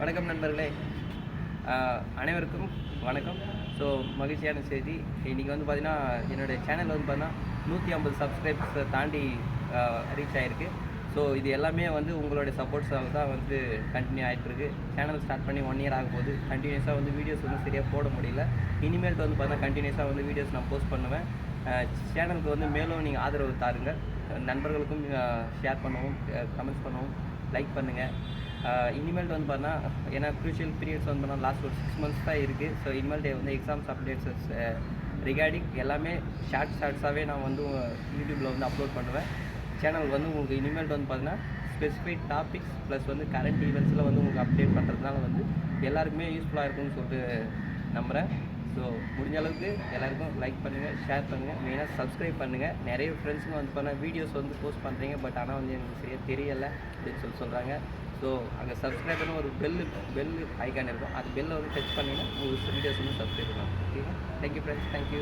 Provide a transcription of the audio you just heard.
வணக்கம் நண்பர்களே. அனைவருக்கும் வணக்கம். ஸோ மகிழ்ச்சியான செய்தி. இன்றைக்கி வந்து பார்த்திங்கன்னா என்னுடைய சேனல் வந்து பார்த்தீங்கன்னா 150 சப்ஸ்கிரைப்ஸை தாண்டி ரீச் ஆகிருக்கு. ஸோ இது எல்லாமே வந்து உங்களுடைய சப்போர்ட்ஸால் தான் வந்து கண்டினியூ ஆகிட்டுருக்கு. சேனல் ஸ்டார்ட் பண்ணி 1 இயர் ஆக போகுது. கண்டினியூஸாக வந்து வீடியோஸ் வந்து சரியாக போட முடியல. இனிமேல் வந்து பார்த்தீங்கன்னா கண்டினியூஸாக வந்து வீடியோஸ் நான் போஸ்ட் பண்ணுவேன். சேனலுக்கு வந்து மேலும் நீங்கள் ஆதரவு தாருங்கள். நண்பர்களுக்கும் ஷேர் பண்ணவும், கமெண்ட்ஸ் பண்ணவும், லைக் பண்ணுங்கள். இனிமேல் வந்து பார்த்தீங்கன்னா ஏன்னா க்ரூஷியல் பீரியட்ஸ் வந்து பார்த்தீங்கன்னா லாஸ்ட் ஒரு 6 months தான் இருக்குது. ஸோ இனிமேல் வந்து எக்ஸாம்ஸ் அப்டேட்ஸஸ் ரிகார்டிங் எல்லாமே ஷார்ட்ஸாகவே நான் வந்து யூடியூப்பில் வந்து அப்லோட் பண்ணுவேன். சேனல் வந்து உங்களுக்கு இனிமேல் வந்து பார்த்தீங்கன்னா ஸ்பெசிஃபிக் டாபிக்ஸ் ப்ளஸ் வந்து கரண்ட் ஈவெண்ட்ஸில் வந்து உங்களுக்கு அப்டேட் பண்ணுறதுனால வந்து எல்லாருக்குமே யூஸ்ஃபுல்லாக இருக்கும்னு சொல்லிட்டு நம்புகிறேன். ஸோ முடிஞ்ச அளவுக்கு எல்லாருக்கும் லைக் பண்ணுங்கள், ஷேர் பண்ணுங்கள், மெயினாக சப்ஸ்கிரைப் பண்ணுங்கள். நிறைய ஃப்ரெண்ட்ஸுங்க வந்து பார்த்தீங்கன்னா வீடியோஸ் வந்து போஸ்ட் பண்ணுறீங்க, பட் ஆனால் வந்து எனக்கு சரியாக தெரியலை அப்படின்னு சொல்கிறாங்க. ஸோ அங்கே சப்ஸ்கிரைப்னு ஒரு பெல் ஐக்கான் இருக்கும். அது பெல்லை வந்து டச் பண்ணிங்கன்னா உங்களுக்கு வீடியோஸ் வந்து சப்ஸ்கிரைப் பண்ணலாம். ஓகேங்களா? Thank you friends, thank you.